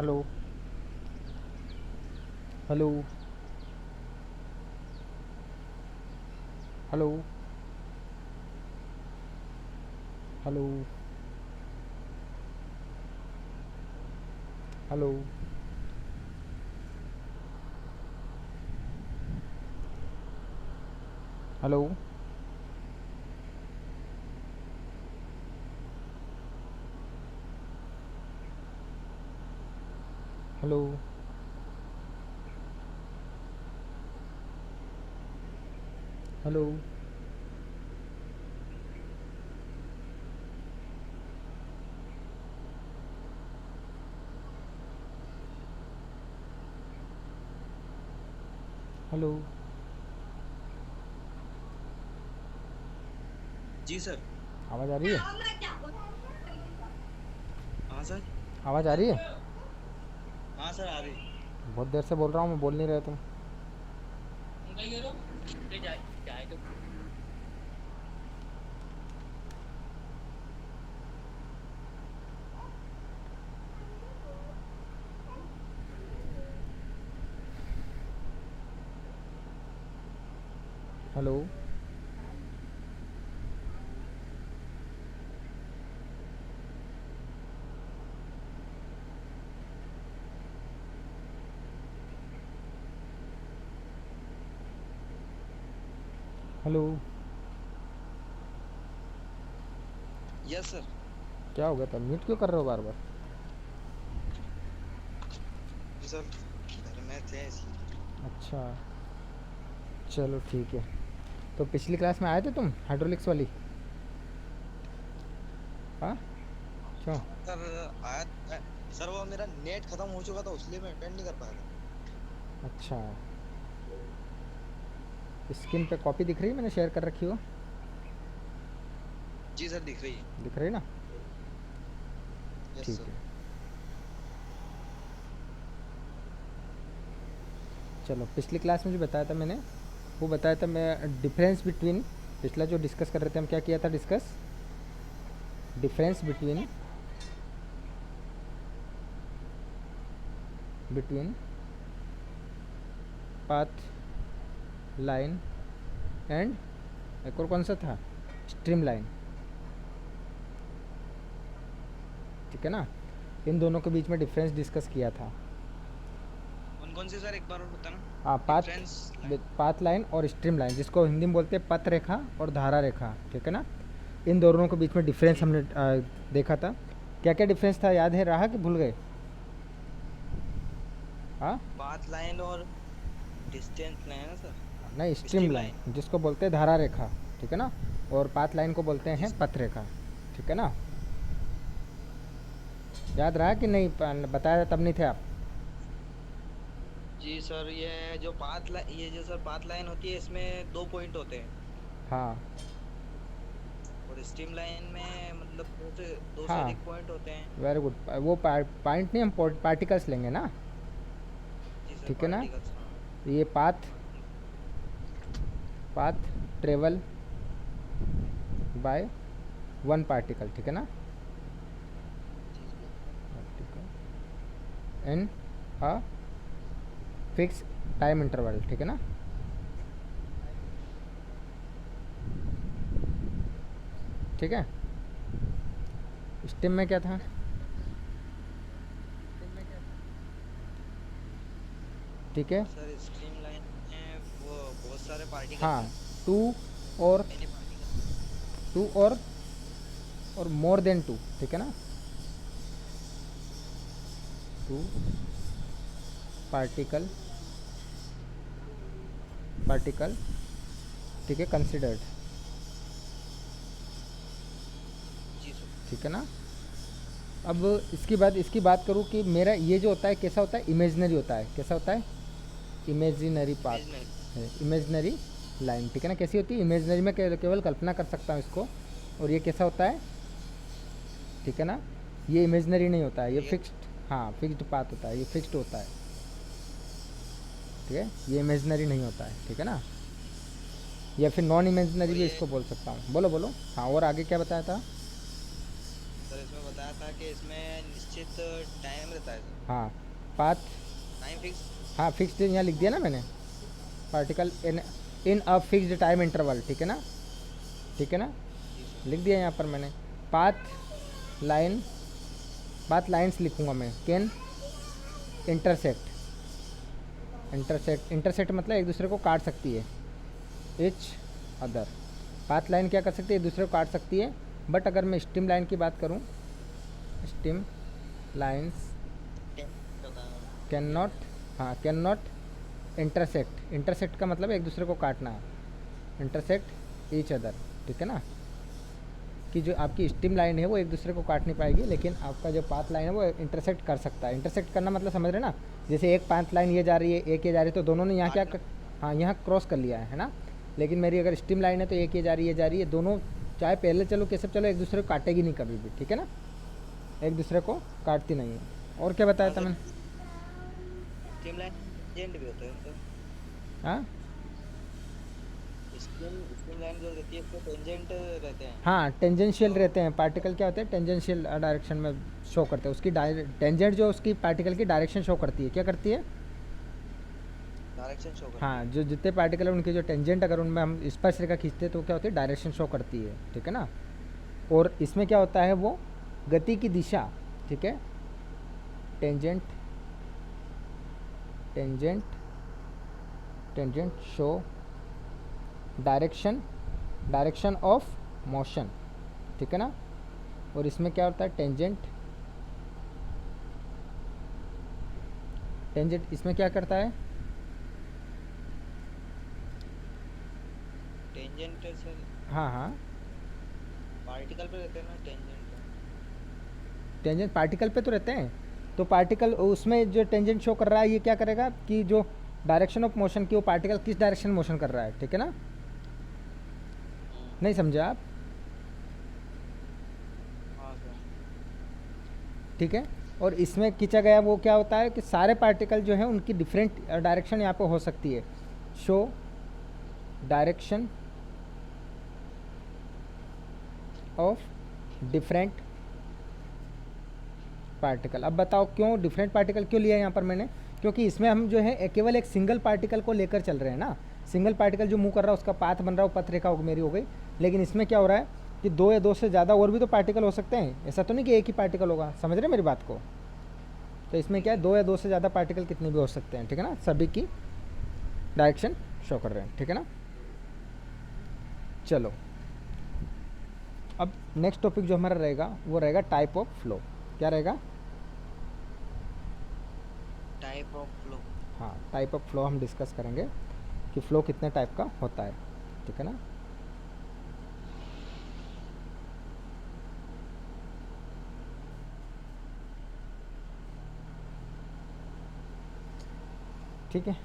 Hello. Hello. Hello. Hello. Hello. Hello. Hello. Hello. Hello. जी sir. आवाज़ आ रही है? हाँ सर। आवाज़ आ रही है? हाँ सर आ रही। बहुत देर से बोल रहा हूँ मैं, बोल नहीं रहे तुम। हेलो। हेलो। Yes sir. क्या हो गया था, म्यूट क्यों कर रहे हो बार बार? जी सर, घर में थे इसलिए। अच्छा, चलो ठीक है। तो पिछली क्लास में आए थे तुम, हाइड्रोलिक्स वाली? हाँ। क्यों? हाँ सर आया था। सर वो मेरा नेट खत्म हो चुका था इसलिए मैं अटेंड नहीं कर पाया था। अच्छा, स्क्रीन पे कॉपी दिख रही है, मैंने शेयर कर रखी हो? जी सर दिख रही है। दिख रही है ना? यस ठीक सर। है। चलो, पिछली क्लास में जो बताया था मैंने, वो बताया था मैं, डिफरेंस बिटवीन, पिछला जो डिस्कस कर रहे थे हम, क्या किया था discuss? Difference between between path line and, एक और कौन सा था, स्ट्रीम लाइन। ठीक है ना? इन दोनों के बीच में डिफरेंस डिस्कस किया था। कौन कौन से सर एक बार और बताना। हाँ, path, difference line. Path line और स्ट्रीम लाइन, जिसको हिंदी में बोलते हैं पथ रेखा और धारा रेखा। ठीक है ना? इन दोनों के बीच में डिफरेंस जी। हमने देखा था। क्या क्या डिफरेंस था, याद है, रहा कि भूल गए? हाँ। पाथ लाइन और डिस्टेंस लाइन है ना सर। नहीं, स्ट्रीम स्ट्रीम लाइन। लाइन जिसको बोलते हैं धारा रेखा। ठीक है ना? और पाथ लाइन को बोलते जी हैं सर। पथ रेखा। ठीक है ना? याद रहा कि नहीं? बताया तब नहीं थे आप? जी सर, ये जो पाथ लाइन, ये जो सर पाथ लाइन होती है इसमें दो पॉइंट होते हैं। हाँ। और स्ट्रीम लाइन में मतलब दो से हाँ, अधिक पॉइंट होते हैं। Very good. वो पॉइंट नहीं, हम पार्टिकल्स लेंगे ना। जी सर ठीक है ना? पार्टिकल्स हाँ। ये path, path travel by one particle. ठीक है ना? जी जी। इन अ फिक्स टाइम इंटरवल। ठीक है ना? ठीक है। स्टेम में क्या था? ठीक है। सर स्ट्रीम लाइन में वो बहुत सारे पार्टिकल्स हाँ, हैं। टू और, मैंने पार्टिकल। टू और मोर देन टू। ठीक है ना? Two particle, particle. ठीक है, कंसिडर्ड। जी सर। ठीक है ना? अब इसकी बात करूँ कि मेरा ये जो होता है कैसा होता है, इमेजनरी होता है। कैसा होता है? Imaginary imaginary. पाथ है, इमेजनरी लाइन। ठीक है ना? कैसी होती है? इमेजनरी में केवल कल्पना कर सकता हूँ इसको। और ये कैसा होता है? ठीक है ना? ये इमेजनरी नहीं होता है, ये रियल। फिक्स्ड। हाँ, फिक्स्ड पाथ होता है, ये फिक्स्ड होता है। ठीक है, ये इमेजनरी नहीं होता है। ठीक है ना? या फिर नॉन इमेजनरी और भी ये इसको बोल सकता हूँ। बोलो बोलो। हाँ, और आगे क्या बताया था? सर इसमें बताया था कि इसमें निश्चित टाइम रहता है सर। हाँ, पाथ, टाइम फिक्स। हाँ फिक्स्ड यहाँ लिख दिया ना मैंने, particle in in a fixed time interval, ठीक है ना, ठीक है ना, जी सर। लिख दिया यहाँ पर मैंने। पाथ लाइन, पाथ लाइन्स लिखूँगा मैं, कैन इंटरसेक्ट, इंटरसेक्ट, इंटरसेक्ट मतलब एक दूसरे को काट सकती है, इच अदर। पाथ लाइन क्या कर सकती है, एक दूसरे को काट सकती है, बट अगर मैं स्ट्रीम लाइन की बात करूँ, स्ट्रीम लाइन्स कैन नॉट, हाँ कैन नॉट इंटरसेक्ट, इंटरसेक्ट का मतलब एक दूसरे को काटना है, इंटरसेक्ट ईच अदर, ठीक है ना, कि जो आपकी स्ट्रीम लाइन है वो एक दूसरे को काट नहीं पाएगी, लेकिन आपका जो पाथ लाइन है वो इंटरसेक्ट कर सकता है। इंटरसेक्ट करना मतलब समझ रहे ना, जैसे एक पाथ लाइन ये जा रही है, एक ये जा रही है, तो दोनों ने यहाँ क्या हाँ यहाँ क्रॉस कर लिया है ना, लेकिन मेरी अगर स्ट्रीम लाइन है तो एक ये जा रही है, ये जा रही है, दोनों चाहे पहले चलो कैसे चलो एक दूसरे को काटेगी नहीं कभी भी, ठीक है ना, एक दूसरे को काटती नहीं है। और क्या बताया था मैंने, स्ट्रीम लाइन टेंजेंट भी होता है सर। हाँ स्ट्रीम लाइन जो रहती है उसको टेंजेंट रहते हैं। हाँ टेंजेंशियल रहते हैं, पार्टिकल क्या होते हैं टेंजेंशियल डायरेक्शन में शो करते हैं, उसकी टेंजेंट जो उसकी पार्टिकल की डायरेक्शन शो करती है, क्या करती है, डायरेक्शन शो करते हाँ जो जितने पार्टिकल है उनके जो टेंजेंट अगर उनमें हम स्पर्शरेखा खींचते हैं तो क्या होती है, डायरेक्शन शो करती है, ठीक है ना। और इसमें क्या होता है, वो गति की दिशा, ठीक है, tangent, tangent, tangent show direction, direction of motion, ठीक है ना। और इसमें क्या होता है, टेंजेंट, टेंजेंट इसमें क्या करता है, टेंजेंट सर हाँ हाँ पार्टिकल पे रहते हैं ना टेंजेंट। टेंजेंट पार्टिकल पे तो रहते हैं, तो पार्टिकल उसमें जो टेंजेंट शो कर रहा है ये क्या करेगा कि जो डायरेक्शन ऑफ मोशन की, वो पार्टिकल किस डायरेक्शन मोशन कर रहा है, ठीक है ना, नहीं समझे आप, हाँ सर। ठीक है। और इसमें खींचा गया वो क्या होता है कि सारे पार्टिकल जो है उनकी डिफरेंट डायरेक्शन यहाँ पे हो सकती है, show direction of different particle. अब बताओ क्यों डिफरेंट पार्टिकल क्यों लिया यहाँ पर मैंने, क्योंकि इसमें हम जो है केवल एक सिंगल पार्टिकल को लेकर चल रहे हैं ना, सिंगल पार्टिकल जो मूव कर रहा है उसका पाथ बन रहा है, पथ रेखा मेरी हो गई, लेकिन इसमें क्या हो रहा है कि दो या दो से ज़्यादा और भी तो पार्टिकल हो सकते हैं, ऐसा तो नहीं कि एक ही पार्टिकल होगा, समझ रहे मेरी बात को। तो इसमें क्या है, दो या दो से ज़्यादा पार्टिकल कितने भी हो सकते हैं, ठीक है ना, सभी की डायरेक्शन शो कर रहे हैं, ठीक है ना। चलो अब नेक्स्ट टॉपिक जो हमारा रहेगा वो रहेगा टाइप ऑफ फ्लो। क्या रहेगा, टाइप ऑफ फ्लो। हाँ टाइप ऑफ फ्लो हम डिस्कस करेंगे कि फ्लो कितने टाइप का होता है, ठीक है ना। ठीक है,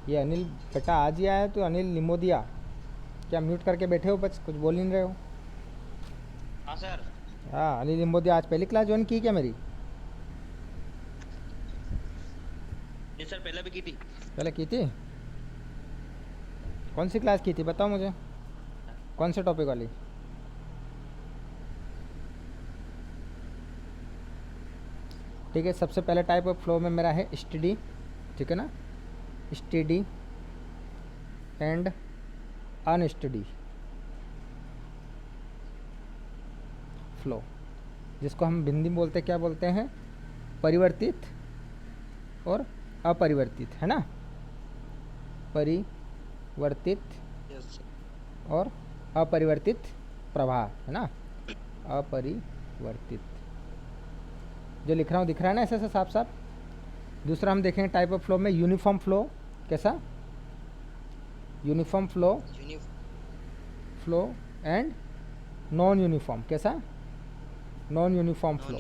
ये अनिल बेटा आज ही आया, तो अनिल निमोदिया, क्या म्यूट करके बैठे हो, बस कुछ बोल नहीं रहे हो। हाँ सर। हाँ अनिल निमोदिया आज पहली क्लास ज्वाइन की क्या मेरी, जी सर पहले भी की थी। पहले की थी, कौन सी क्लास की थी बताओ मुझे, कौन से टॉपिक वाली। ठीक है, सबसे पहले टाइप ऑफ फ्लो में मेरा है स्टडी, ठीक है ना, स्टडी एंड अनस्टडी फ्लो, जिसको हम हिंदी में बोलते हैं, क्या बोलते हैं, परिवर्तित और अपरिवर्तित, है ना, परिवर्तित यस सर। और अपरिवर्तित प्रवाह, है ना, अपरिवर्तित, जो लिख रहा हूँ दिख रहा है ना ऐसे ऐसे साफ साफ। दूसरा हम देखेंगे टाइप ऑफ फ्लो में यूनिफॉर्म फ्लो, कैसा, uniform flow, flow and non uniform, कैसा, नॉन यूनिफॉर्म फ्लो,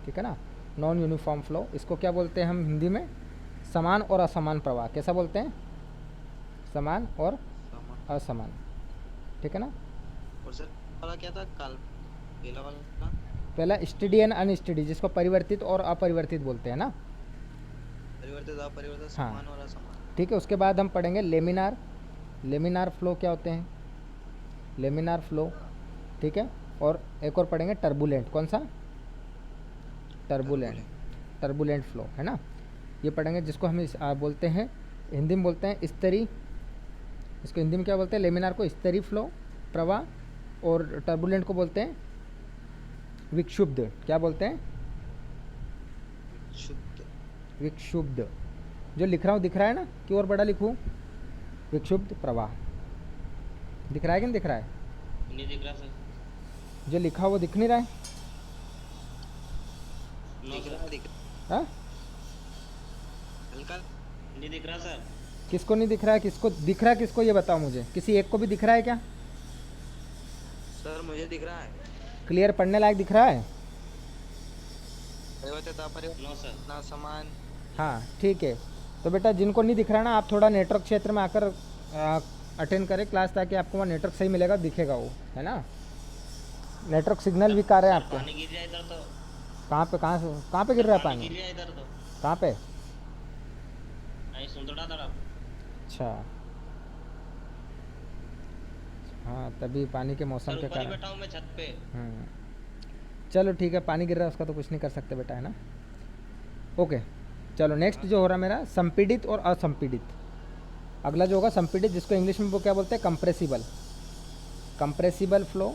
ठीक है ना, नॉन यूनिफॉर्म फ्लो, इसको क्या बोलते हैं हम हिंदी में, समान और असमान प्रवाह, कैसा बोलते हैं, समान और असमान, ठीक है ना। और सर वाला क्या था कल, पहला वाला पहला स्टडी एंड अनस्टडी, जिसको परिवर्तित और अपरिवर्तित बोलते हैं ना, परिवर्तित अपरिवर्तित हाँ समान और असमान। ठीक है। उसके बाद हम पढ़ेंगे लेमिनार। लेमिनार फ्लो क्या होते हैं, लेमिनार फ्लो, ठीक है। और एक और पढ़ेंगे टर्बुलेंट। कौन सा, टर्बुलेंट, टर्बुलेंट फ्लो, है ना। ये पढ़ेंगे जिसको हम बोलते हैं, हिंदी में बोलते हैं स्तरी। इसको हिंदी में क्या बोलते हैं, लेमिनार को स्तरी फ्लो, प्रवाह, और टर्बुलेंट को बोलते हैं विक्षुब्ध। क्या बोलते हैं, शुद्ध। विक्षुब्ध। जो लिख रहा हूँ दिख रहा है ना, कि और बड़ा लिखूँ, विक्षुब्ध प्रवाह। दिख रहा है कि नहीं दिख रहा है, नहीं दिख रहा सर। जो लिखा वो दिख नहीं रहा है। नो दिख सर, रहा है, दिख हाँ, हल्का। नहीं दिख रहा सर। किसको नहीं दिख रहा है, किसको दिख रहा है, किसको ये बताओ मुझे, किसी एक को भी दिख रहा है क्या, सर मुझे दिख रहा है। क्लियर पढ़ने लायक दिख रहा है। परिवर्तित अपरिवर्तित नो सर। ना समान। हाँ ठीक है। तो बेटा जिनको नहीं दिख रहा ना, आप थोड़ा नेटवर्क क्षेत्र में आकर अटेंड करें क्लास, ताकि आपको वहाँ नेटवर्क सही मिलेगा, दिखेगा वो, है ना। नेटवर्क सिग्नल भी कार है आपके। पानी गिर जाए इधर तो। कहाँ पे गिर रहा है गिर पानी, जाए इधर तो। कहाँ पे, नहीं सुन थोड़ा तरफ। अच्छा हाँ, तभी पानी के मौसम सर के ऊपर ही कारण। बैठा हूँ मैं छत पे। चलो ठीक है, पानी गिर रहा है उसका तो कुछ नहीं कर सकते बेटा, है ना। ओके चलो, नेक्स्ट जो हो रहा है मेरा संपीड़ित और असंपीड़ित। अगला जो होगा संपीड़ित, जिसको इंग्लिश में वो क्या बोलते हैं, कंप्रेसिबल, कंप्रेसिबल फ्लो,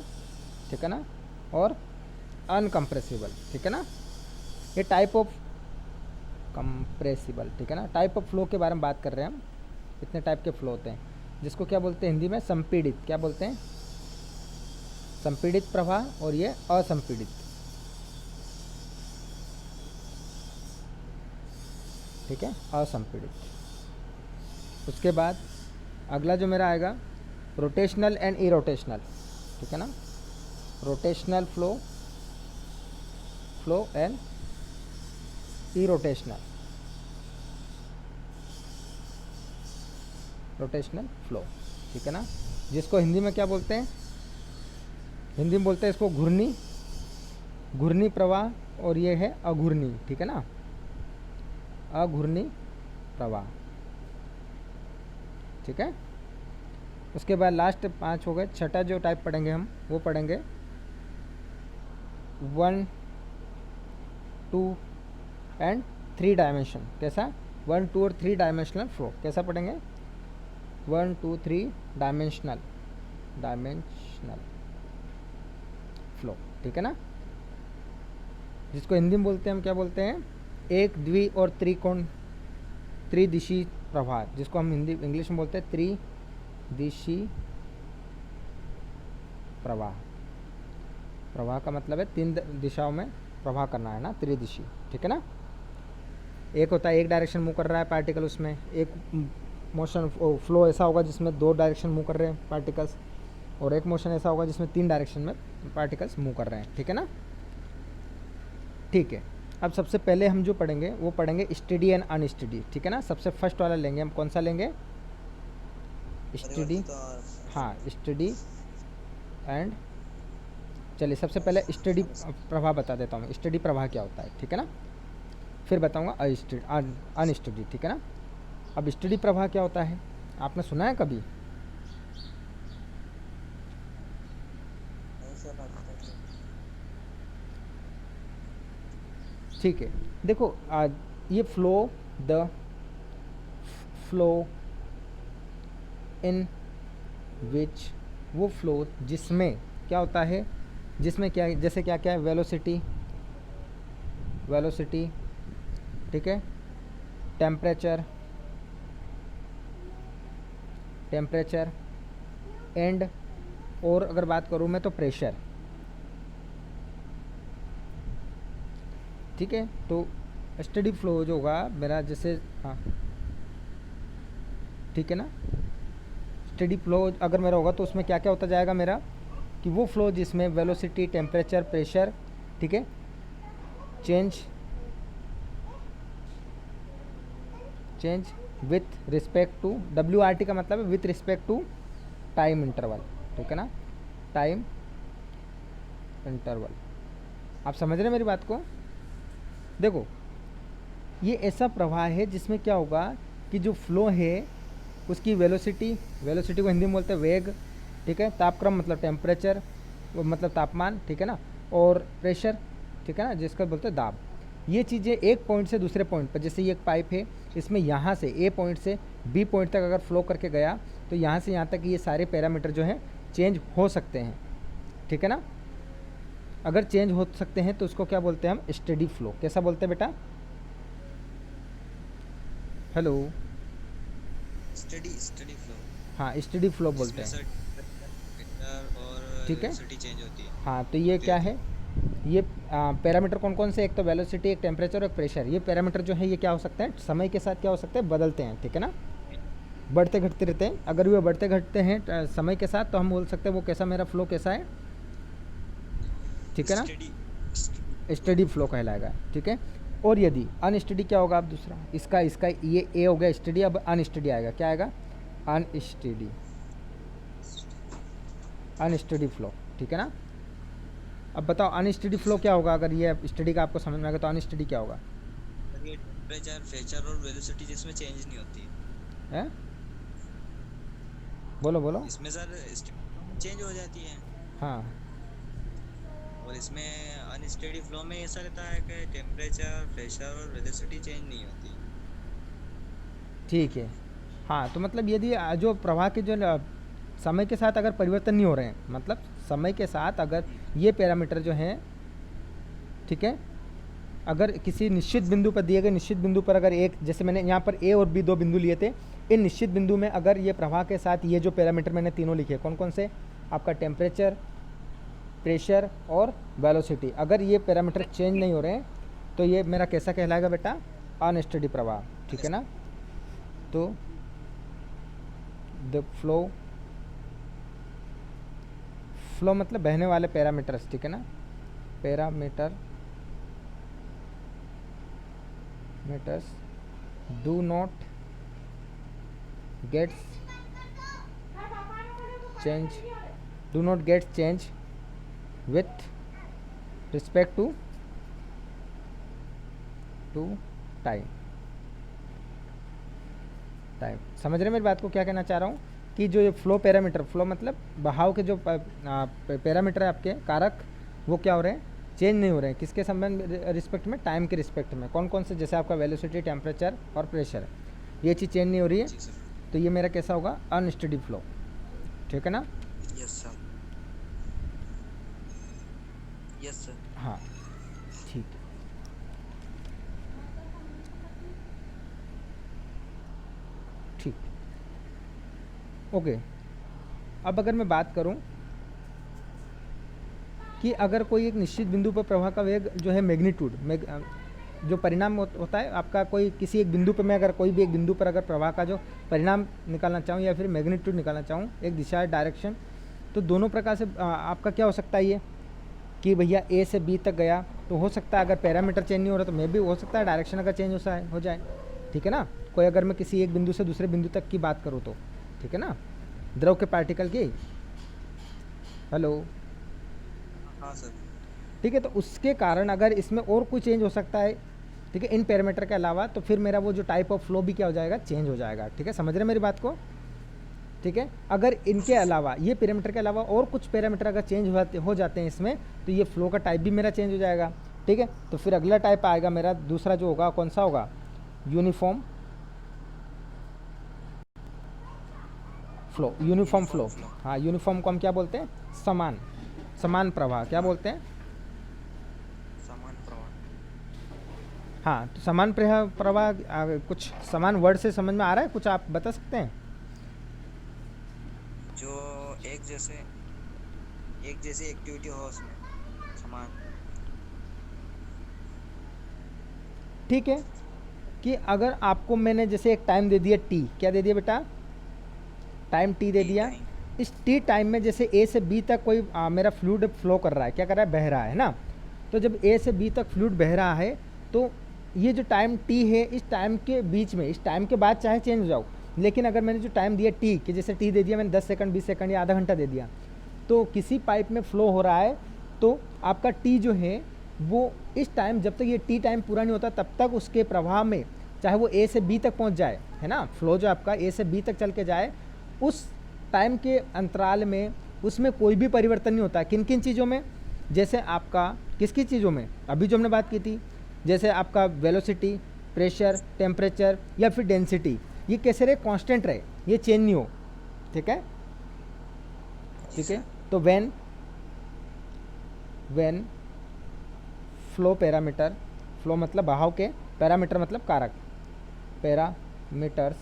ठीक है ना, और अनकंप्रेसिबल, ठीक है ना। ये टाइप ऑफ कंप्रेसिबल, ठीक है ना, टाइप ऑफ फ्लो के बारे में बात कर रहे हैं हम। इतने टाइप के फ्लो होते हैं, जिसको क्या बोलते हैं हिंदी में, संपीड़ित। क्या बोलते हैं, संपीड़ित प्रवाह, और ये असंपीड़ित, ठीक है, असंपीड़ित। उसके बाद अगला जो मेरा आएगा रोटेशनल एंड इरोटेशनल, ठीक है ना, rotational flow, flow and irrotational, rotational flow, ठीक है ना, जिसको हिंदी में क्या बोलते हैं, हिंदी में बोलते हैं इसको घूर्णी, घूर्णी प्रवाह, और ये है अघूर्णी, ठीक है ना, अघूर्णी प्रवाह, ठीक है। उसके बाद लास्ट 5 हो गए। छठा जो टाइप पढ़ेंगे हम, वो पढ़ेंगे 1, 2 एंड 3 डायमेंशन। कैसा, 1, 2 और 3 डायमेंशनल फ्लो। कैसा पढ़ेंगे, 1, 2, 3 डायमेंशनल, डायमेंशनल फ्लो, ठीक है ना, जिसको हिंदी में बोलते हैं हम क्या बोलते हैं, एक द्वि और त्रिकोण, त्रिदिशी प्रवाह, जिसको हम हिंदी इंग्लिश में बोलते हैं त्रिदिशी प्रवाह। प्रवाह का मतलब है 3 दिशाओं में प्रवाह करना, है ना, त्रिदिशी, ठीक है ना। एक होता है एक डायरेक्शन मूव कर रहा है पार्टिकल, उसमें एक मोशन फ्लो ऐसा होगा जिसमें 2 डायरेक्शन मूव कर रहे हैं पार्टिकल्स, और एक मोशन ऐसा होगा जिसमें 3 डायरेक्शन में पार्टिकल्स मूव कर रहे हैं, ठीक है ना। ठीक है, अब सबसे पहले हम जो पढ़ेंगे वो पढ़ेंगे स्टेडी एंड अनस्टेडी, ठीक है ना। सबसे फर्स्ट वाला लेंगे हम, कौन सा लेंगे, स्टेडी, हाँ स्टेडी एंड, चलिए सबसे पहले स्टेडी प्रवाह बता देता हूँ, स्टेडी प्रवाह क्या होता है, ठीक है ना, फिर बताऊँगा अनस्टेडी, ठीक है ना। अब स्टेडी प्रवाह क्या होता है, आपने सुना है कभी, ठीक है। देखो ये फ्लो, द फ्लो इन विच, वो फ्लो जिसमें क्या होता है, जिसमें क्या, जैसे क्या क्या है, वेलोसिटी, वेलोसिटी, ठीक है, टेम्परेचर, टेम्परेचर एंड, और अगर बात करूँ मैं तो प्रेशर, ठीक है। तो स्टेडी फ्लो जो होगा मेरा, जैसे हाँ ठीक है ना, स्टेडी फ्लो अगर मेरा होगा तो उसमें क्या क्या होता जाएगा मेरा, कि वो फ्लो जिसमें वेलोसिटी, टेम्परेचर, प्रेशर, ठीक है, change with respect to, WRT का मतलब है with respect to time interval, ठीक है ना, टाइम इंटरवल। आप समझ रहे हैं मेरी बात को। देखो ये ऐसा प्रवाह है जिसमें क्या होगा कि जो फ्लो है उसकी वेलोसिटी, वेलोसिटी को हिंदी में बोलते हैं वेग, ठीक है, तापक्रम मतलब टेम्परेचर मतलब तापमान, ठीक है ना, और प्रेशर, ठीक है ना, जिसका बोलते हैं दाब। ये चीज़ें एक पॉइंट से दूसरे पॉइंट पर, जैसे ये एक पाइप है, इसमें यहाँ से ए पॉइंट से बी पॉइंट तक अगर फ्लो करके गया तो यहाँ से यहाँ तक ये सारे पैरामीटर जो हैं चेंज हो सकते हैं, ठीक है ना। अगर चेंज हो सकते हैं तो उसको क्या बोलते हैं हम, स्टेडी फ्लो। कैसा बोलते हैं बेटा? हेलो, स्टडी स्टडी फ्लो, हाँ स्टेडी फ्लो बोलते जिसमें हैं, सर और ठीक है। वेलोसिटी चेंज होती है। हाँ तो ये क्या है, ये पैरामीटर कौन कौन से, एक तो वेलोसिटी, एक टेम्परेचर और एक प्रेशर। ये पैरामीटर जो है ये क्या हो सकते हैं, समय के साथ क्या हो सकते हैं, बदलते हैं, ठीक है ना, बढ़ते घटते रहते हैं। अगर वे बढ़ते घटते हैं समय के साथ तो हम बोल सकते हैं वो कैसा, मेरा फ्लो कैसा है, ठीक है ना, स्टडी स्टेडी फ्लो कहलाएगा, ठीक है। और यदि अनस्टेडी क्या होगा, अब दूसरा इसका इसका ये ए हो गया स्टेडी, अब अनस्टेडी आएगा, क्या आएगा, अनस्टेडी, अनस्टेडी फ्लो, ठीक है ना। अब बताओ अनस्टेडी फ्लो क्या होगा, अगर ये स्टडी का आपको समझ में आएगा तो अनस्टेडी क्या होगा, ये टेम्परेचर, प्रेशर और वेलोसिटी जिसमें चेंज नहीं होती है? बोलो बोलो। इसमें सर चेंज हो जाती है। हाँ और इसमें अनस्टेडी फ्लो में ऐसा रहता है कि टेम्परेचर, प्रेशर और वेलोसिटी चेंज नहीं होती। ठीक है। हाँ तो मतलब यदि जो प्रवाह के जो समय के साथ अगर परिवर्तन नहीं हो रहे हैं, मतलब समय के साथ अगर ये पैरामीटर जो हैं, ठीक है, अगर किसी निश्चित बिंदु पर दिए गए निश्चित बिंदु पर अगर एक, जैसे मैंने यहाँ पर ए और बी दो बिंदु लिए थे, इन निश्चित बिंदु में अगर ये प्रवाह के साथ ये जो पैरामीटर मैंने तीनों लिखे, कौन कौन से, आपका टेम्परेचर, प्रेशर और वेलोसिटी, अगर ये पैरामीटर चेंज नहीं हो रहे हैं तो ये मेरा कैसा कहलाएगा बेटा, अनस्टेडी प्रवाह, ठीक है ना। तो द फ्लो, फ्लो मतलब बहने वाले पैरामीटर्स, ठीक है ना, parameter meters do not gets change, do not get change with respect to time, time. समझ रहे मेरी बात को, क्या कहना चाह रहा हूँ कि जो ये फ्लो पैरामीटर, फ्लो मतलब बहाव के जो पैरामीटर है आपके कारक, वो क्या हो रहे हैं, चेंज नहीं हो रहे हैं, किसके संबंध रिस्पेक्ट में, टाइम के रिस्पेक्ट में। कौन कौन से, जैसे आपका वेलोसिटी, टेम्परेचर और प्रेशर, ये चीज़ चेंज नहीं हो रही है, जी सर। तो ये मेरा कैसा होगा, अनस्टेडी फ्लो, ठीक है ना। Yes sir, yes sir. हाँ ठीक है, ठीक, ओके। अब अगर मैं बात करूं कि अगर कोई एक निश्चित बिंदु पर प्रवाह का वेग जो है मैग्नीट्यूड, जो परिणाम होता है आपका, कोई किसी एक बिंदु पर, मैं अगर कोई भी एक बिंदु पर अगर प्रवाह का जो परिणाम निकालना चाहूँ या फिर मैग्नीट्यूड निकालना चाहूँ, एक दिशा डायरेक्शन, तो दोनों प्रकार से आपका क्या हो सकता है ये कि भैया ए से बी तक गया, तो हो सकता है अगर पैरामीटर चेंज नहीं हो रहा तो मे भी हो सकता है डायरेक्शन अगर चेंज हो जाए, ठीक है ना। कोई अगर मैं किसी एक बिंदु से दूसरे बिंदु तक की बात करूँ तो, ठीक है ना, द्रव के पार्टिकल की, हेलो, हाँ सर। ठीक है, तो उसके कारण अगर इसमें और कोई चेंज हो सकता है, ठीक है, इन पैरामीटर के अलावा, तो फिर मेरा वो जो टाइप ऑफ फ्लो भी क्या हो जाएगा, चेंज हो जाएगा, ठीक है, समझ रहे मेरी बात को, ठीक है। अगर इनके अलावा, ये पैरामीटर के अलावा और कुछ पैरामीटर अगर चेंज हो जाते हैं इसमें, तो ये फ्लो का टाइप भी मेरा चेंज हो जाएगा, ठीक है। तो फिर अगला टाइप आएगा मेरा दूसरा जो होगा, कौन सा होगा, यूनिफॉर्म फ्लो, यूनिफॉर्म फ्लो। हाँ, यूनिफॉर्म को हम क्या बोलते हैं, समान, समान प्रवाह, क्या बोलते हैं, समान प्रवाह। हाँ, तो समान प्रवाह कुछ समान वर्ड से समझ में आ रहा है, कुछ आप बता सकते हैं? जो एक जैसी एक्टिविटी हो उसमें समान। ठीक है, कि अगर आपको मैंने जैसे एक टाइम दे दिया टी, क्या दे दिया बेटा, टाइम टी दे दिया, इस टी टाइम में जैसे ए से बी तक कोई मेरा फ्लूइड फ्लो कर रहा है, क्या कर रहा है, बह रहा है ना। तो जब ए से बी तक फ्लूइड बह रहा है तो ये जो टाइम टी है, इस टाइम के बीच में, इस टाइम के बाद चाहे चेंज हो जाओ, लेकिन अगर मैंने जो टाइम दिया टी, कि जैसे टी दे दिया मैंने 10 सेकंड, 20 सेकंड या आधा घंटा दे दिया, तो किसी पाइप में फ्लो हो रहा है तो आपका टी जो है वो इस टाइम, जब तक ये टी टाइम पूरा नहीं होता तब तक उसके प्रवाह में चाहे वो ए से बी तक पहुंच जाए, है ना, फ्लो जो आपका ए से बी तक चल के जाए, उस टाइम के अंतराल में उसमें कोई भी परिवर्तन नहीं होता है। किन किन चीज़ों में? जैसे आपका किसकी चीज़ों में, अभी जो हमने बात की थी, जैसे आपका वेलोसिटी, प्रेशर, टेम्परेचर या फिर डेंसिटी, ये कैसे रहे? कांस्टेंट रहे, ये चेंज नहीं हो। ठीक है, ठीक है। तो व्हेन फ्लो पैरामीटर, फ्लो मतलब बहाव के, पैरामीटर मतलब कारक, पैरामीटर्स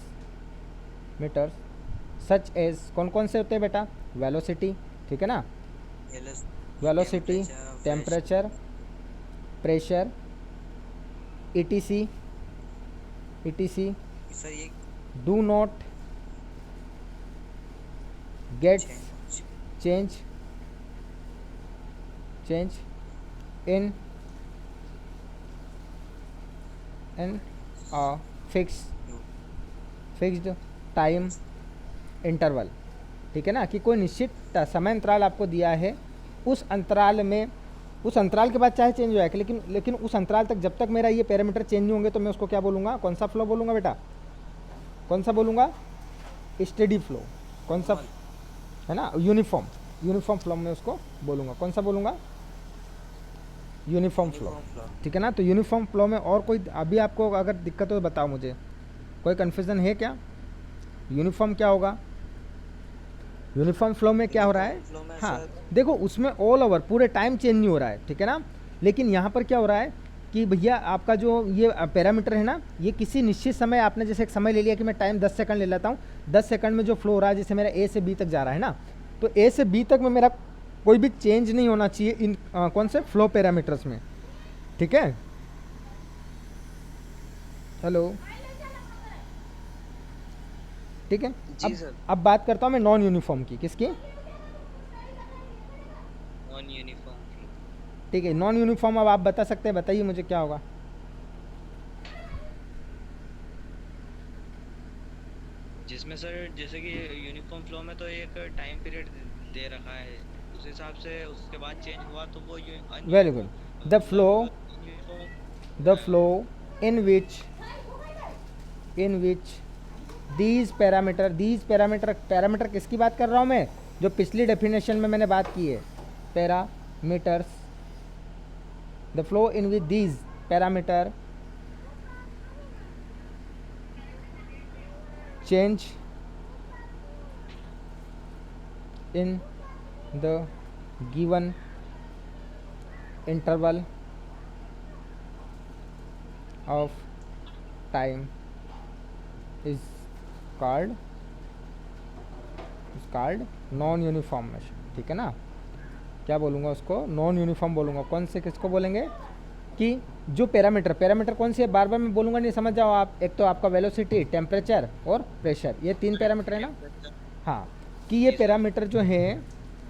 सच एज, कौन कौन से होते हैं बेटा? वेलोसिटी, ठीक है ना, velocity, temperature, pressure, etc sir ये do not gets change in a fixed time interval, ठीक है ना, कि कोई निश्चित समय अंतराल आपको दिया है, उस अंतराल में, उस अंतराल के बाद चाहे चेंज हो जाए, लेकिन उस अंतराल तक जब तक मेरा ये पैरामीटर चेंज नहीं होंगे तो मैं उसको क्या बोलूँगा? कौन सा फ्लो बोलूँगा बेटा? कौन सा बोलूँगा? Steady flow. कौन सा? है ना, यूनिफॉर्म फ्लो में उसको बोलूँगा। कौन सा बोलूँगा? यूनिफॉर्म फ्लो, ठीक है ना। तो यूनिफॉर्म फ्लो में और कोई अभी आपको अगर दिक्कत हो तो बताओ मुझे, कोई कन्फ्यूज़न है क्या? यूनिफॉर्म क्या होगा? यूनिफॉर्म फ्लो में क्या हो रहा है? हाँ, देखो उसमें ऑल ओवर पूरे टाइम चेंज नहीं हो रहा है, ठीक है ना, लेकिन यहाँ पर क्या हो रहा है कि भैया आपका जो ये पैरामीटर है ना, ये किसी निश्चित समय, आपने जैसे एक समय ले लिया कि मैं टाइम 10 सेकंड ले लेता हूँ, 10 सेकंड में जो फ्लो हो रहा है, जैसे मेरा ए से बी तक जा रहा है ना, तो ए से बी तक में मेरा कोई भी चेंज नहीं होना चाहिए इन कौन से फ्लो पैरामीटर्स में, ठीक है। हेलो, ठीक है। जी सर। अब बात करता हूँ मैं नॉन यूनिफॉर्म की। किसकी? नॉन यूनिफॉर्म, ठीक है, नॉन यूनिफॉर्म। अब आप बता सकते हैं, बताइए मुझे क्या होगा? जिसमें सर जैसे कि यूनिफॉर्म फ्लो में तो एक टाइम पीरियड दे रखा है, उस हिसाब से उसके बाद चेंज हुआ तो वो very good. The flow in which these parameter किसकी बात कर रहा हूँ मैं? जो पिछली डेफिनेशन में मैंने बात की है, parameters, the flow in which these parameter change in the given interval of time is called non uniformation, ठीक है ना। क्या बोलूँगा उसको? नॉन यूनिफॉर्म बोलूँगा। कौन से, किसको बोलेंगे? कि जो पैरामीटर कौन सी है, बार बार मैं बोलूँगा नहीं, समझ जाओ आप। एक तो आपका वेलोसिटी, टेम्परेचर और प्रेशर, ये 3 पैरामीटर है ना। हाँ, कि ये पैरामीटर जो है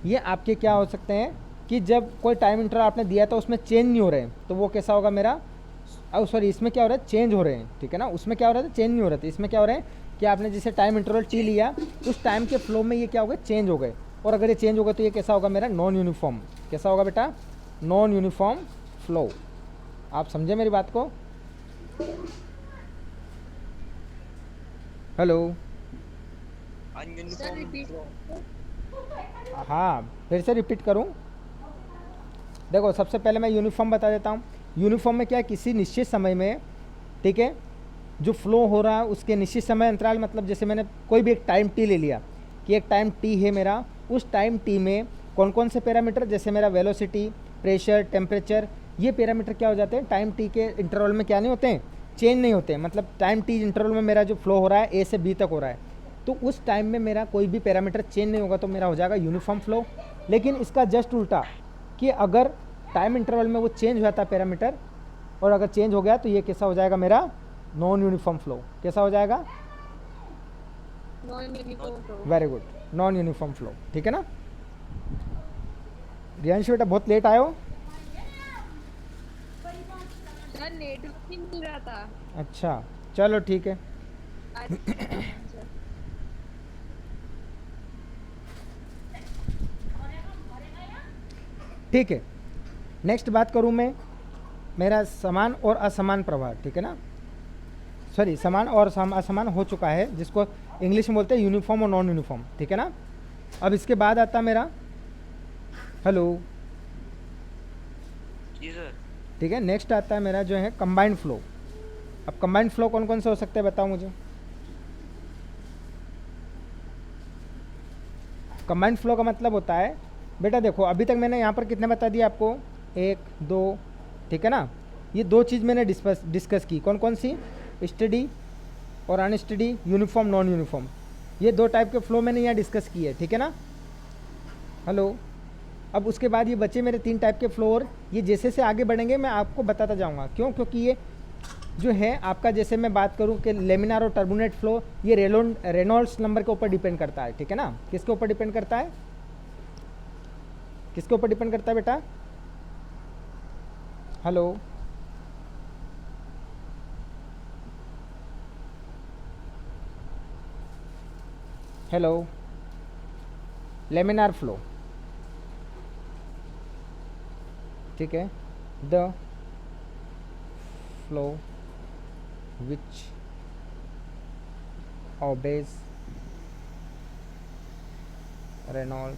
ये आपके क्या हो सकते हैं कि जब कोई टाइम इंटरवल आपने दिया था उसमें चेंज नहीं हो रहे हैं, तो वो कैसा होगा मेरा? सॉरी, इसमें क्या हो रहा है? चेंज हो रहे हैं, ठीक है ना। उसमें क्या हो रहा था? चेंज नहीं हो रहा था। इसमें क्या हो रहा है कि आपने जैसे टाइम इंटरवल टी लिया, उस टाइम के फ्लो में ये क्या हो गए? चेंज हो गए। और अगर ये चेंज होगा तो ये कैसा होगा मेरा? Non uniform. कैसा होगा बेटा? Non uniform flow. आप समझे मेरी बात को? हेलो, हाँ, फिर से रिपीट करूं? देखो, सबसे पहले मैं यूनिफॉर्म बता देता हूं। यूनिफॉर्म में क्या है? किसी निश्चित समय में, ठीक है, जो फ्लो हो रहा है उसके निश्चित समय अंतराल, मतलब जैसे मैंने कोई भी एक टाइम टी ले लिया कि एक टाइम टी है मेरा, उस टाइम टी में कौन कौन से पैरामीटर, जैसे मेरा वेलोसिटी, प्रेशर, टेम्परेचर, ये पैरामीटर क्या हो जाते हैं? टाइम टी के इंटरवल में क्या नहीं होते हैं? चेंज नहीं होते हैं। मतलब टाइम टी इंटरवल में मेरा जो फ्लो हो रहा है ए से बी तक हो रहा है, तो उस टाइम में मेरा कोई भी पैरामीटर चेंज नहीं होगा, तो मेरा हो जाएगा यूनिफॉर्म फ्लो। लेकिन इसका जस्ट उल्टा, कि अगर टाइम इंटरवल में वो चेंज हो जाता है पैरामीटर, और अगर चेंज हो गया तो ये कैसा हो जाएगा मेरा? Non uniform flow. कैसा हो जाएगा? Very good, non uniform flow, ठीक है ना। रियांश बेटा बहुत लेट आए हो। नेटवर्क नहीं मिल रहा था। अच्छा, चलो ठीक है। ठीक है, नेक्स्ट बात करूं मैं, मेरा समान और असमान प्रभार, ठीक है ना। सॉरी समान और असमान हो चुका है, जिसको इंग्लिश में बोलते हैं यूनिफॉर्म और नॉन यूनिफॉर्म, ठीक है ना। अब इसके बाद आता मेरा हेलो, जी सर। ठीक है। नेक्स्ट आता है मेरा जो है कंबाइंड फ्लो। अब कंबाइंड फ्लो कौन कौन से हो सकते हैं बताओ मुझे। कंबाइंड फ्लो का मतलब होता है बेटा, देखो अभी तक मैंने यहाँ पर कितने बता दिए आपको, 1 2, ठीक है ना। ये 2 चीज़ मैंने डिस्कस की, कौन कौन सी, स्टडी और अनस्टडी, यूनिफॉर्म नॉन यूनिफॉर्म। ये 2 टाइप के फ्लो मैंने यहाँ डिस्कस किए, ठीक है ना। हेलो। अब उसके बाद ये बचे मेरे 3 टाइप के फ्लो, और ये जैसे से आगे बढ़ेंगे मैं आपको बताता जाऊँगा। क्यों? क्योंकि ये जो है आपका, जैसे मैं बात करूँ कि लेमिनार और टर्बुलेंट फ्लो, ये रेनॉल्ड्स नंबर के ऊपर डिपेंड करता है, ठीक है ना। किसके ऊपर डिपेंड करता है, किसके ऊपर डिपेंड करता है बेटा। हेलो। हेलो। लेमिनार फ्लो, ठीक है, the flow which obeys Reynolds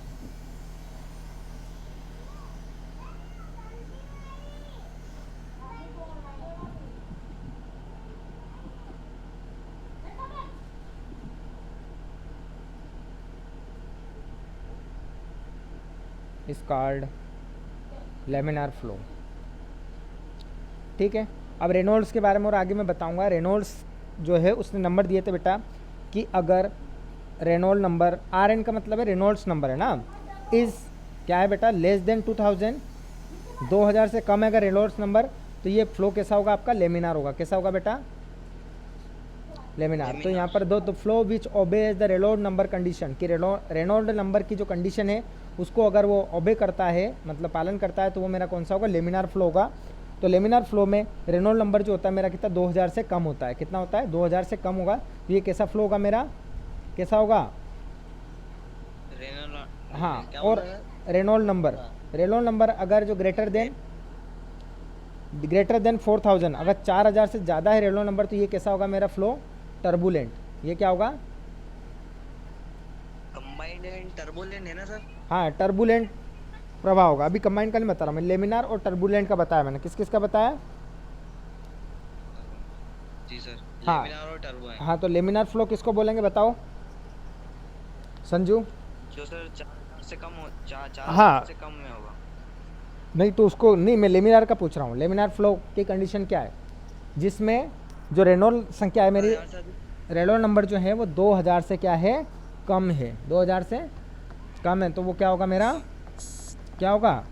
is called laminar flow, ठीक है। अब रेनॉल्ड्स के बारे में और आगे मैं बताऊंगा। रेनॉल्ड्स जो है उसने नंबर दिए थे बेटा कि अगर रेनॉल्ड नंबर, आर एन का मतलब है रेनॉल्ड्स नंबर है ना, इज़ क्या है बेटा, लेस देन 2000, 2000 से कम है अगर रेनॉल्ड्स नंबर, तो ये फ्लो कैसा होगा आपका, लेमिनार होगा। कैसा होगा बेटा, लेमिनार। तो यहाँ पर दो, तो flow which obeys the Reynold number condition, कि रेनॉल्ड नंबर की जो कंडीशन है उसको अगर वो ओबे करता है, मतलब पालन करता है, तो वो मेरा कौन सा होगा, लेमिनार फ्लो होगा। तो लेमिनार फ्लो में रेनॉल्ड नंबर जो होता है मेरा कितना, 2000 से कम होता है। कितना होता है, 2000 से कम होगा। तो ये कैसा फ्लो होगा मेरा, कैसा होगा, हाँ। और रेनॉल्ड नंबर अगर जो ग्रेटर देन 4000, अगर 4000 से ज़्यादा है रेनॉल्ड नंबर, तो ये कैसा होगा मेरा फ्लो, टर्बुलेंट। ये क्या होगा, कंबाइंड एंड टर्बुलेंट है ना सर। हाँ, टर्बुलेंट प्रवाह होगा। अभी कंबाइंड का नहीं बता रहा मैं, लेमिनार और टर्बुलेंट का बताया मैंने। किस किस का बताया, जी सर। हाँ। लेमिनार और टर्बो है। हाँ, तो लेमिनार फ्लो किसको बोलेंगे बताओ संजू। जो सर 4 से कम हो, 4 हाँ। से कम में होगा। नहीं तो उसको नहीं, मैं लेमिनार का पूछ रहा हूँ। लेमिनार फ्लो की कंडीशन क्या है, जिसमें जो रेनॉल्ड संख्या है मेरी, रेनॉल्ड नंबर जो है वो 2000 से क्या है, कम है, 2000 से कम है, तो वो क्या होगा मेरा, क्या होगा,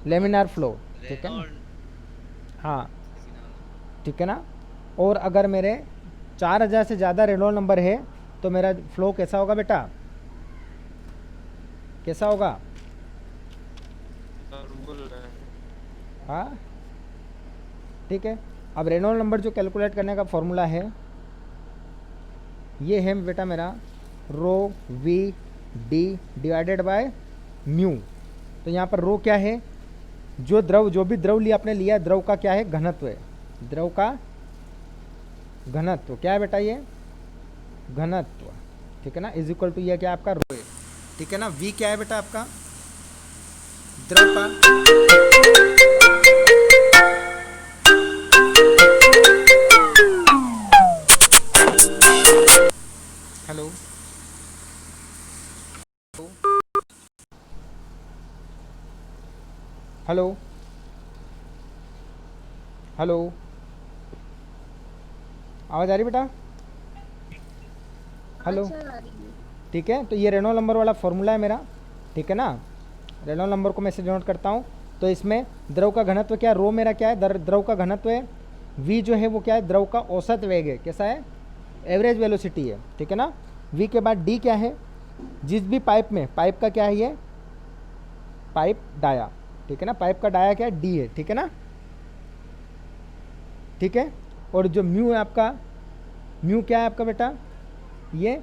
लेमिनार फ्लो, ठीक है ना। हाँ, ठीक है ना। और अगर मेरे 4000 से ज़्यादा रेनॉल्ड नंबर है तो मेरा फ्लो कैसा होगा बेटा, कैसा होगा, हाँ, ठीक है। अब रेनॉल्ड नंबर जो कैलकुलेट करने का फॉर्मूला है ये है बेटा मेरा rho V D divided by mu. तो यहाँ पर रो क्या है, जो भी द्रव लिया आपने लिया, द्रव का क्या है, घनत्व है। द्रव का घनत्व क्या है बेटा, ये घनत्व, ठीक है ना, इज इक्वल टू ये क्या आपका रो है, ठीक है ना। वी क्या है बेटा आपका, द्रव का, हेलो, हेलो, हेलो, आवाज़ आ रही बेटा, हेलो, ठीक है। तो ये रेनॉल्ड नंबर वाला फॉर्मूला है मेरा, ठीक है ना। रेनॉल्ड नंबर को मैं से डिनोट करता हूँ। तो इसमें द्रव का घनत्व क्या, रो मेरा क्या है, द्रव का घनत्व है। वी जो है वो क्या है, द्रव का औसत वेग है, कैसा है, एवरेज वेलोसिटी है, ठीक है ना। वी के बाद डी क्या है, जिस भी पाइप में, पाइप का क्या है ये, पाइप डाया, ठीक है ना, पाइप का डाया क्या है, डी है, ठीक है ना, ठीक है। और जो म्यू है आपका, म्यू क्या है आपका बेटा, ये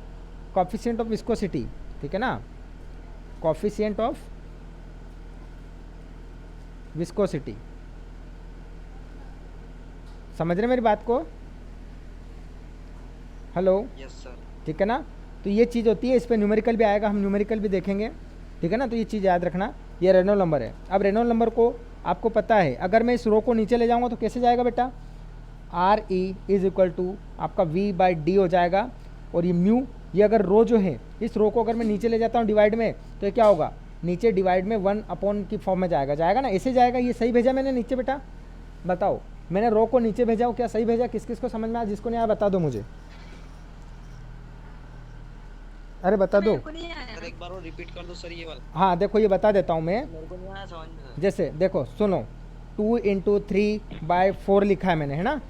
कॉफिशिएंट ऑफ विस्कोसिटी, ठीक है ना, कॉफिशिएंट ऑफ विस्कोसिटी। समझ रहे मेरी बात को, हेलो, यस सर। ठीक है ना। तो ये चीज़ होती है, इस पर न्यूमेरिकल भी आएगा, हम न्यूमेरिकल भी देखेंगे, ठीक है ना। तो ये चीज़ याद रखना, ये रेनॉल्ड नंबर है। अब रेनॉल्ड नंबर को आपको पता है, अगर मैं इस रो को नीचे ले जाऊँगा तो कैसे जाएगा बेटा, R E is equal to आपका वी बाई डी हो जाएगा। और ये म्यू, ये अगर रो जो है, इस रो को अगर मैं नीचे ले जाता हूँ डिवाइड में, तो ये क्या होगा, नीचे डिवाइड में 1 की फॉर्म में जाएगा, जाएगा ना, ऐसे जाएगा। ये सही भेजा मैंने नीचे बेटा, बताओ, मैंने रो को नीचे भेजा हो, क्या सही भेजा, किस किस को समझ में आया, जिसको नहीं आया बता दो मुझे, अरे बता दो। मेरे को नहीं आया। सर एक बार और रिपीट कर दो सर ये वाला। हाँ देखो, ये बता देता हूँ मैं, मेरे को नहीं आया समझ में सर। जैसे देखो सुनो, 2 × 3/4 लिखा है मैंने, है ना।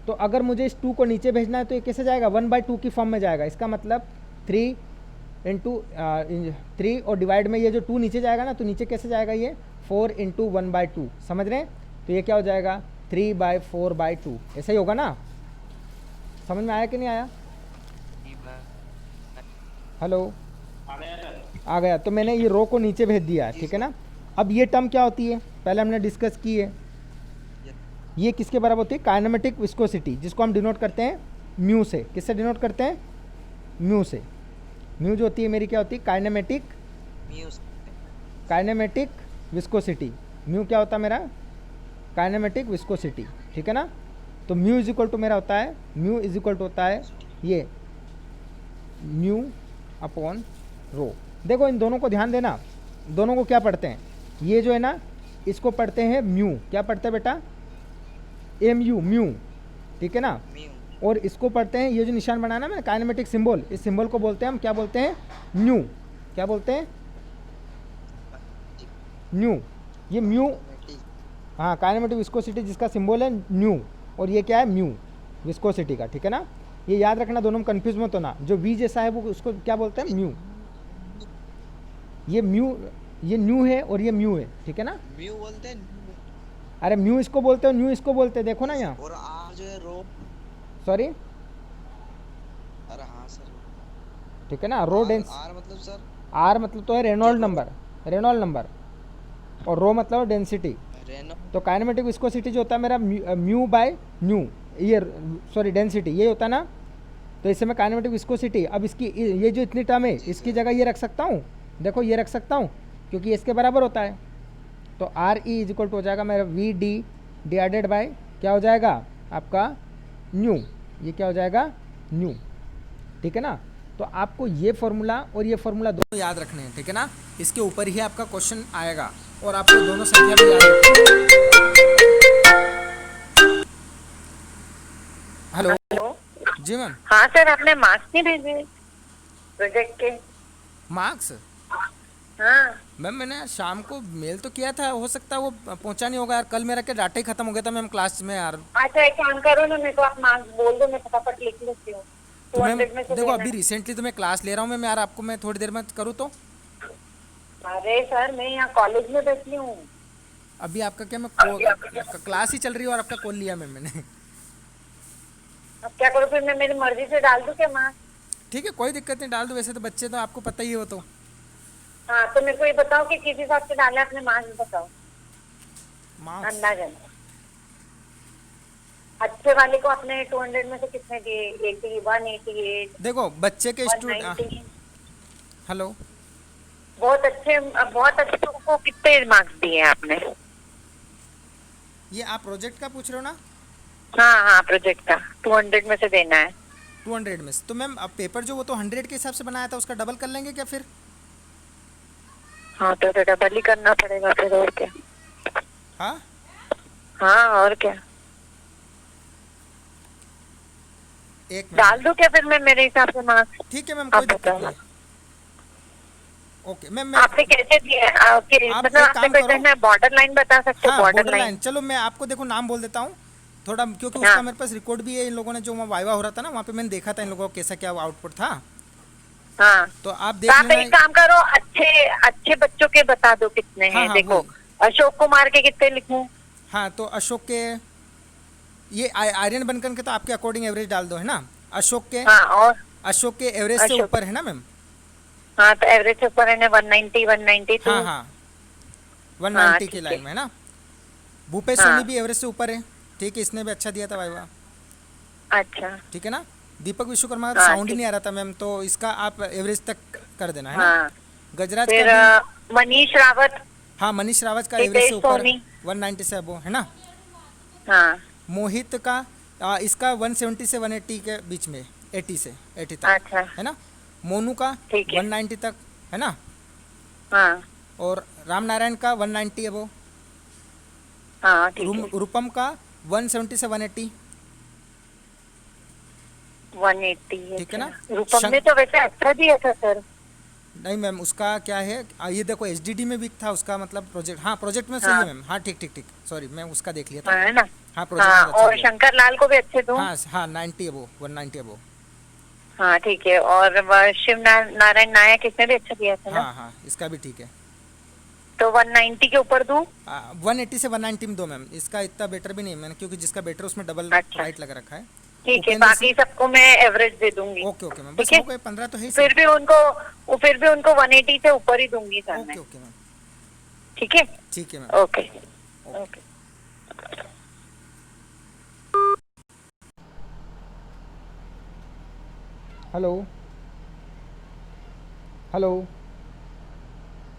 तो अगर मुझे इस 2 को नीचे भेजना है तो ये कैसे जाएगा, 1/2 की फॉर्म में जाएगा। इसका मतलब 3 × 3 और डिवाइड में ये जो 2 नीचे जाएगा ना, तो नीचे कैसे जाएगा, ये 4 × 1/2, समझ रहे हैं। तो ये क्या हो जाएगा, 3/4/2, ऐसा ही होगा ना। समझ में आया कि नहीं आया, हेलो, आ गया सर। आ गया। तो मैंने ये रो को नीचे भेज दिया है, ठीक है ना। अब ये टर्म क्या होती है, पहले हमने डिस्कस की है, ये किसके बराबर होती है, काइनेमेटिक विस्कोसिटी, जिसको हम डिनोट करते हैं म्यू से। किससे डिनोट करते हैं, म्यू से। म्यू जो होती है मेरी क्या होती है, काइनेमेटिक विस्कोसिटी। म्यू क्या होता है मेरा, काइनेमेटिक विस्कोसिटी, ठीक है ना। तो म्यू इज इक्वल टू मेरा होता है, म्यू इज इक्वल टू होता है ये म्यू अपॉन रो। देखो इन दोनों को ध्यान देना, दोनों को क्या पढ़ते हैं, ये जो है ना, इसको पढ़ते हैं म्यू, क्या पढ़ते हैं बेटा, एम यू, म्यू, ठीक है ना। और इसको पढ़ते हैं, ये जो निशान बनाया ना मैंने, काइनेमेटिक सिंबल, इस सिंबल को बोलते हैं हम, क्या बोलते हैं, न्यू। क्या बोलते हैं, न्यू। ये म्यू, हाँ, काइनेमेटिक विस्कोसिटी जिसका सिंबल है न्यू, और ये क्या है, म्यू विस्कोसिटी का, ठीक है ना। ये याद रखना, दोनों में कंफ्यूज मत होना, जो वी जैसा है वो उसको क्या बोलते हैं, म्यू। ये म्यू, ये न्यू है और ये म्यू है, ठीक है ना। म्यू बोलते हैं, अरे म्यू इसको बोलते हो, न्यू इसको बोलते हैं, देखो ना यहाँ, और आर जो है रो। सॉरी, अरे हाँ सर। ठीक है ना। रो डेंस, आर मतलब सर, आर मतलब तो है रेनॉल्ड नंबर, रेनॉल्ड नंबर, और रो मतलब डेंसिटी। रेनो। तो काइनेमेटिक विस्कोसिटी जो होता है मेरा म्यू बाय न्यू, ये सॉरी डेंसिटी, ये होता है ना। तो इससे मैं काइनेमेटिक विस्कोसिटी, अब इसकी ये जो इतनी टर्म है, इसकी जगह ये रख सकता हूँ, देखो ये रख सकता हूँ, क्योंकि इसके बराबर होता है। तो R E is equal to हो जाएगा मेरा वी डी डिवाइडेड बाय क्या हो जाएगा आपका न्यू, ये क्या हो जाएगा, न्यू, ठीक है ना। तो आपको ये फॉर्मूला और ये फॉर्मूला दोनों याद रखने हैं, ठीक है ना। इसके ऊपर ही आपका क्वेश्चन आएगा, और आपको दोनों संख्या भी याद रखनी है। हेलो, जी मैम। हाँ सर, आपने मार्क्स नहीं भेजे प्रोजेक्ट के? मार्क्स, हाँ मैम मैंने शाम को मेल तो किया था, हो सकता है वो पहुंचा नहीं होगा यार, कल मेरा क्या डाटा ही खत्म हो गया था मैम क्लास में यार। अच्छा, एक काम करो ना, मेरे को आप मार्क्स बोल दो, मैं फटाफट लिख लेती हूँ। तो मैम 200 में से देखो, देना अभी है। रिसेंटली तो मैं क्लास ले रहा हूँ मैम यार, आपको मैं थोड़ी देर में करूँ तो। अरे सर, मैं यहाँ कॉलेज में बैठी हूँ। अभी आपका क्या, मैं क्लास ही चल रही है और आपका कॉल लिया मैम मैंने। अब क्या करूँ फिर, मैं मेरी मर्जी से डाल दूँ क्या मार्क्स? ठीक है, कोई दिक्कत नहीं, डाल दो, वैसे तो बच्चे तो आपको पता ही है वो तो। हाँ, तो मेरे को ये बताओ कि किस हिसाब से डाले आपने मार्क्स, बताओ मार्क्स, अंदाजन। अच्छे वाले को आपने 200 में से कितने दिए? 80, 188, देखो बच्चे के स्टूडेंट, 190? हेलो, बहुत अच्छे को कितने मार्क्स दिए आपने? ये आप प्रोजेक्ट का पूछ रहे हो ना, हाँ हाँ, प्रोजेक्ट का 200 में से देना है। 200 में से तो मैम अब पेपर जो वो तो 100 के हिसाब से बनाया था, उसका डबल कर लेंगे क्या फिर। हाँ, तो डबल ही करना पड़ेगा फिर, और क्या। हाँ, हाँ, और क्या। एक मिनट, डाल दूं क्या फिर मैं मेरे हिसाब से मार्क्स? ठीक है मैम, आप कोई दिक्कत बताओ। नहीं। ओके मैम, मैं आपने कैसे दिए? आप मतलब एक आपने काम कोई करो। करना है, बॉर्डर लाइन बता सकते हो? हाँ, बॉर्डर बॉर्डर लाइन। लाइन, चलो मैं आपको देखो नाम बोल देता हूँ थोड़ा, क्योंकि हाँ। उसका मेरे पास रिकॉर्ड भी है, इन लोगों ने जो वहाँ वाइवा हो रहा था ना, वहाँ पे मैंने देखा था इन लोगों का कैसा क्या आउटपुट था। हाँ, तो आप तो देख आप एक लेना। काम करो, अच्छे बच्चों के बता दो कितने हाँ, हैं। हाँ, देखो, वही। अशोक कुमार के कितने लिखूं? हाँ, तो अशोक के ये आर्यन बनकर के तो आपके अकॉर्डिंग एवरेज डाल दो, है ना। अशोक के, हाँ, और अशोक के एवरेज से अशोक। ऊपर है ना मैम। हाँ, तो एवरेज से ऊपर है 190, 192। हाँ हाँ, 190 ठीक की है। लाइन में है ना। भूपेश हाँ। सोनी भी एवरेज से ऊपर है, ठीक है, इसने भी अच्छा दिया था वाइवा, अच्छा, ठीक है ना। दीपक विश्वकर्मा का हाँ, साउंड ही ठीक। नहीं आ रहा था मैम, तो इसका आप एवरेज तक कर देना है ना। हाँ, गजराज फिर का भी, मनीष रावत, हाँ मनीष रावत का एवरेज हितेश से ऊपर सोनी। 190 से अबो है ना। हाँ, मोहित का इसका 170 से 180 के बीच में, 80 से 80 तक अच्छा, है ना। मोनू का ठीक है। 190 तक है ना। हाँ, और राम नारायण का 190 अबो। हाँ, ठीक है। रूपम का 170 से 180। 180 ठीक है ना? रूपम ने तो वैसे अच्छा दिया था सर। नहीं मैम, उसका क्या है, ये देखो एचडीडी में वीक था उसका, मतलब प्रोजेक्ट, हाँ प्रोजेक्ट में सही हाँ। है मैम, हाँ ठीक ठीक ठीक, सॉरी मैं उसका देख लिया था। हाँ, है ना। हाँ प्रोजेक्ट हाँ, में अच्छा और दिया। शंकर लाल को भी अच्छे दूं। हाँ हाँ 90 अबो, 190 अबो। हाँ, ठीक है। और शिव नारायण नायक इसने भी अच्छा दिया था ना। हाँ हाँ इसका भी ठीक है। तो 190 के ऊपर दूं। 180 से 190 में दो मैम, इसका इतना बेटर भी नहीं है मैंने, क्योंकि जिसका बेटर उसमें डबल अच्छा। राइट लगा रखा है। ठीक है, उपेंद्र बाकी सबको मैं एवरेज दे दूंगी। ओके ओके मैम, बस ठीक है। हो गए 15 तो है ही फिर भी उनको 180 से ऊपर ही दूंगी सर मैं। ओके ओके मैम, ठीक है। ठीक है ma'am. Okay okay. Hello hello.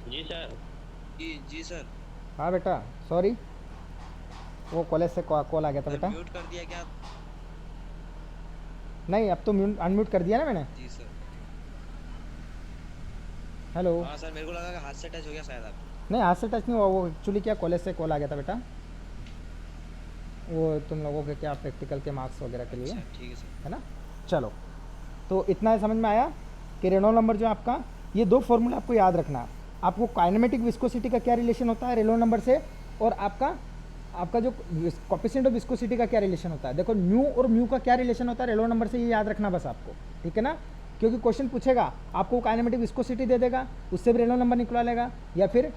जी सर। जी सर। हाँ बेटा, सॉरी वो कॉलेज से कॉल आ गया था बेटा। म्यूट कर दिया क्या? नहीं, अब तो अनम्यूट कर दिया ना मैंने। जी सर। हेलो। हाँ सर, मेरे को लगा कि हाथ से टच हो गया शायद आप। नहीं हाथ से टच नहीं हुआ, वो एक्चुअली क्या कॉलेज से कॉल आ गया था बेटा, वो तुम लोगों के क्या प्रैक्टिकल के मार्क्स वगैरह के लिए, अच्छा, ठीक है सर। है ना। चलो, तो इतना समझ में आया कि रेनॉल्ड नंबर जो है आपका, ये दो फॉर्मूला आपको याद रखना है। आपको काइनेमेटिक विस्कोसिटी का क्या रिलेशन होता है रेनॉल्ड नंबर से, और आपका जो कोएफिशिएंट ऑफ विस्कोसिटी का क्या रिलेशन होता है। देखो न्यू और म्यू का क्या रिलेशन होता है रेनॉल्ड नंबर से, ये याद रखना बस आपको, ठीक है ना। क्योंकि क्वेश्चन पूछेगा, आपको काइनेमेटिक विस्कोसिटी दे देगा, उससे भी रेनॉल्ड नंबर निकला लेगा, या फिर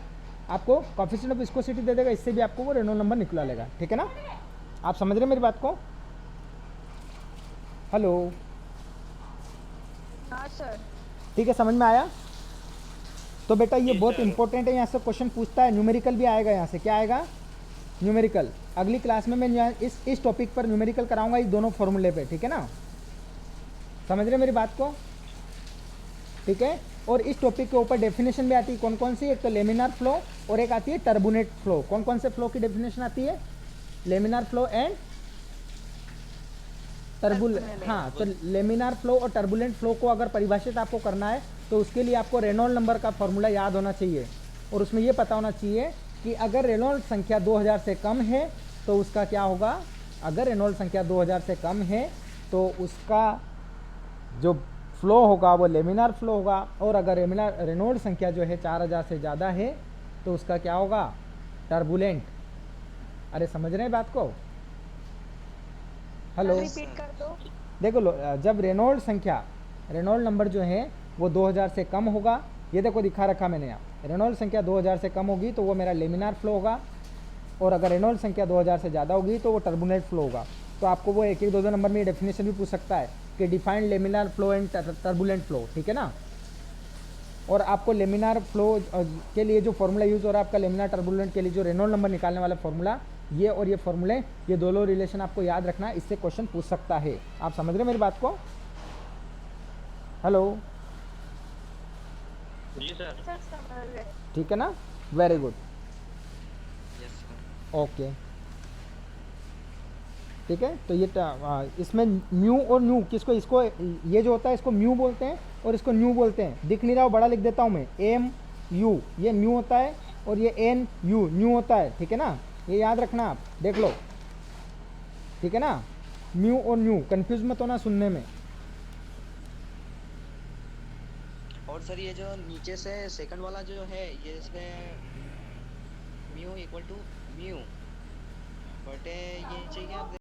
आपको कोएफिशिएंट ऑफ विस्कोसिटी दे देगा, इससे भी आपको वो रेनॉल्ड नंबर निकला लेगा, ठीक है ना। आप समझ रहे हैं मेरी बात को। हेलो, हाँ सर। ठीक है, समझ में आया। तो बेटा ये जी बहुत सर। इंपॉर्टेंट है, यहाँ से क्वेश्चन पूछता है, न्यूमेरिकल भी आएगा यहाँ से। क्या आएगा? न्यूमेरिकल। अगली क्लास में मैं इस टॉपिक पर न्यूमेरिकल कराऊंगा, इस दोनों फॉर्मूले पे, ठीक है ना। समझ रहे मेरी बात को, ठीक है। और इस टॉपिक के ऊपर डेफिनेशन भी आती है, कौन कौन सी, एक तो लेमिनार फ्लो और एक आती है टर्बुलेंट फ्लो। कौन कौन से फ्लो की डेफिनेशन आती है? Laminar flow and turbulent. हाँ, तो लेमिनार फ्लो और टर्बुलेंट फ्लो को अगर परिभाषित आपको करना है, तो उसके लिए आपको रेनॉल्ड नंबर का फॉर्मूला याद होना चाहिए, और उसमें ये पता होना चाहिए कि अगर रेनॉल्ड संख्या 2000 से कम है तो उसका क्या होगा। अगर रेनॉल्ड संख्या 2000 से कम है तो उसका जो फ्लो होगा वो लेमिनार फ्लो होगा, और अगर रेनॉल्ड संख्या जो है 4000 से ज़्यादा है तो उसका क्या होगा? टर्बुलेंट। अरे समझ रहे हैं बात को। हेलो, रिपीट कर दो। देखो जब रेनॉल्ड नंबर जो है वो 2000 से कम होगा, ये देखो दिखा रखा मैंने यहाँ, रेनॉल्ड संख्या 2000 से कम होगी तो वो मेरा लेमिनार फ्लो होगा, और अगर रेनॉल्ड संख्या 2000 से ज़्यादा होगी तो वो टर्बुलेंट फ्लो होगा। तो आपको वो 1-1, 2-2 नंबर में डेफिनेशन भी पूछ सकता है कि defined laminar flow and turbulent flow, ठीक है ना। और आपको लेमिनार फ्लो के लिए जो फॉर्मूला यूज़ हो रहा है आपका, लेमिनार टर्बुलेंट के लिए जो रेनॉल्ड नंबर निकालने वाला फॉर्मूला, ये और ये फॉर्मूले, ये दोनों रिलेशन आपको याद रखना है, इससे क्वेश्चन पूछ सकता है। आप समझ रहे मेरी बात को। हेलो, जी सर। सर समझ गए। ठीक है ना, very good, yes sir. Okay, ठीक है। तो ये इसमें म्यू और न्यू किसको, इसको ये जो होता है इसको म्यू बोलते हैं और इसको न्यू बोलते हैं। दिख नहीं रहा हो, बड़ा लिख देता हूँ मैं, एम यू, ये म्यू होता है, और ये एन यू न्यू होता है, ठीक है ना। ये याद रखना, आप देख लो, ठीक है ना। म्यू और न्यू, कंफ्यूज मत होना सुनने में। और सर ये जो नीचे से सेकंड वाला जो है, ये इसमें म्यू इक्वल टू म्यू बटे ये चाहिए आप